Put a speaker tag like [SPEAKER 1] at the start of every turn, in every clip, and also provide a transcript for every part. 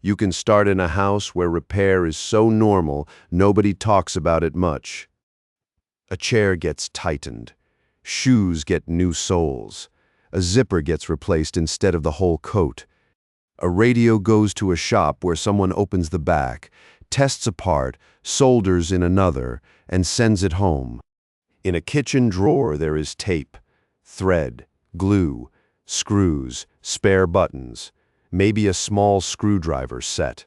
[SPEAKER 1] You can start in a house where repair is so normal, nobody talks about it much. A chair gets tightened. Shoes get new soles. A zipper gets replaced instead of the whole coat. A radio goes to a shop where someone opens the back, tests a part, solders in another, and sends it home. In a kitchen drawer there is tape, thread, glue, screws, spare buttons, maybe a small screwdriver set.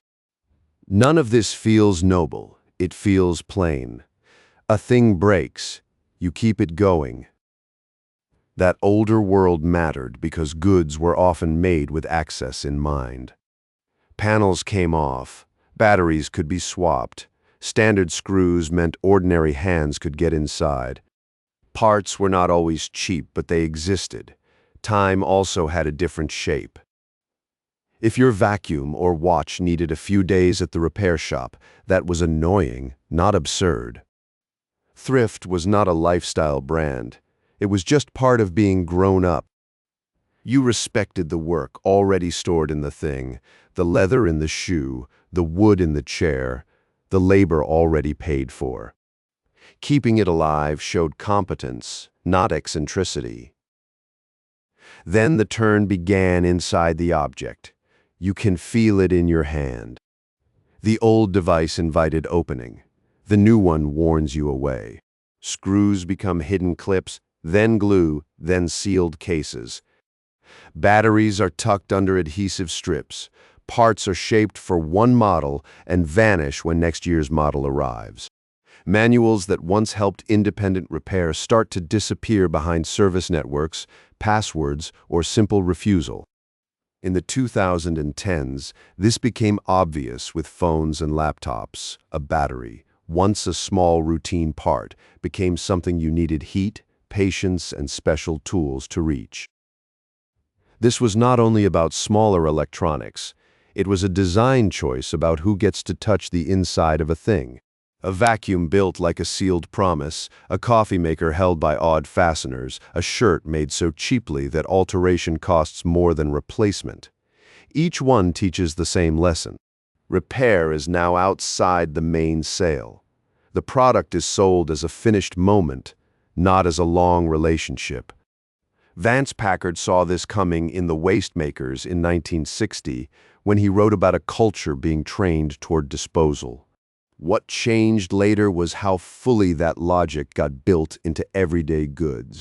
[SPEAKER 1] None of this feels noble, it feels plain. A thing breaks, you keep it going. That older world mattered because goods were often made with access in mind. Panels came off, batteries could be swapped, standard screws meant ordinary hands could get inside. Parts were not always cheap, but they existed. Time also had a different shape. If your vacuum or watch needed a few days at the repair shop, that was annoying, not absurd. Thrift was not a lifestyle brand. It was just part of being grown up. You respected the work already stored in the thing, the leather in the shoe, the wood in the chair, the labor already paid for. Keeping it alive showed competence, not eccentricity. Then the turn began inside the object. You can feel it in your hand. The old device invited opening. The new one warns you away. Screws become hidden clips, then glue, then sealed cases. Batteries are tucked under adhesive strips. Parts are shaped for one model and vanish when next year's model arrives. Manuals that once helped independent repair start to disappear behind service networks, passwords, or simple refusal. In the 2010s, this became obvious with phones and laptops. A battery, once a small routine part, became something you needed heat, patience, and special tools to reach. This was not only about smaller electronics, it was a design choice about who gets to touch the inside of a thing. A vacuum built like a sealed promise, a coffee maker held by odd fasteners, a shirt made so cheaply that alteration costs more than replacement. Each one teaches the same lesson. Repair is now outside the main sale. The product is sold as a finished moment, not as a long relationship. Vance Packard saw this coming in The Waste Makers in 1960 when he wrote about a culture being trained toward disposal. What changed later was how fully that logic got built into everyday goods.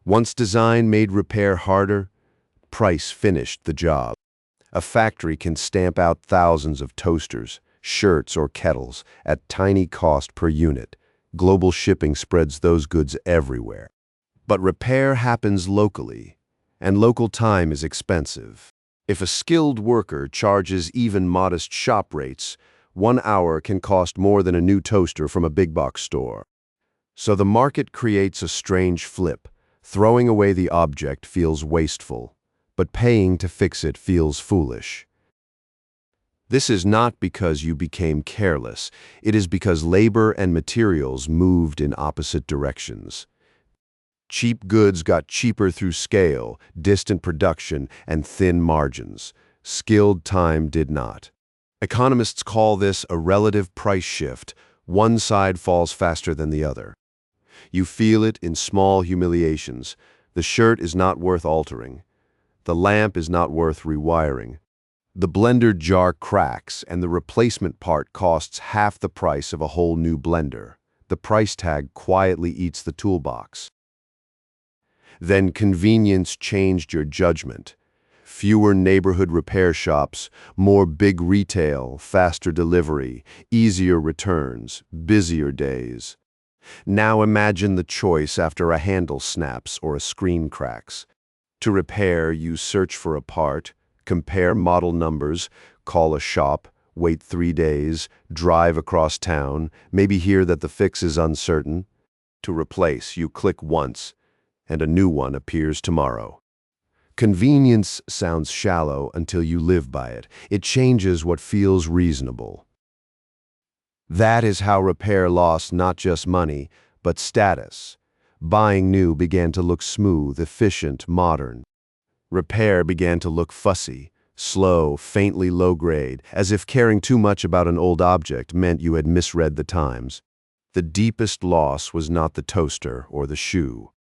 [SPEAKER 1] Once design made repair harder, price finished the job. A factory can stamp out thousands of toasters, shirts, or kettles at tiny cost per unit. Global shipping spreads those goods everywhere. But repair happens locally, and local time is expensive. If a skilled worker charges even modest shop rates, 1 hour can cost more than a new toaster from a big box store. So the market creates a strange flip. Throwing away the object feels wasteful, but paying to fix it feels foolish. This is not because you became careless. It is because labor and materials moved in opposite directions. Cheap goods got cheaper through scale, distant production, and thin margins. Skilled time did not. Economists call this a relative price shift. One side falls faster than the other. You feel it in small humiliations. The shirt is not worth altering. The lamp is not worth rewiring. The blender jar cracks, and the replacement part costs half the price of a whole new blender. The price tag quietly eats the toolbox. Then convenience changed your judgment. Fewer neighborhood repair shops, more big retail, faster delivery, easier returns, busier days. Now imagine the choice after a handle snaps or a screen cracks. To repair, you search for a part, compare model numbers, call a shop, wait 3 days, drive across town, maybe hear that the fix is uncertain. To replace, you click once, and a new one appears tomorrow. Convenience sounds shallow until you live by it. It changes what feels reasonable. That is how repair lost not just money, but status. Buying new began to look smooth, efficient, modern. Repair began to look fussy, Slow, faintly low-grade, as if caring too much about an old object meant you had misread the times. The deepest loss was not the toaster or the shoe.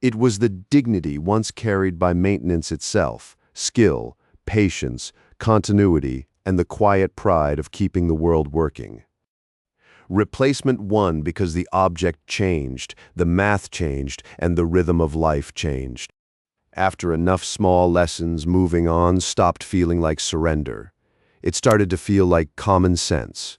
[SPEAKER 1] It was the dignity once carried by maintenance itself, skill, patience, continuity, and the quiet pride of keeping the world working. Replacement won because the object changed, the math changed, and the rhythm of life changed. After enough small lessons, moving on stopped feeling like surrender. It started to feel like common sense.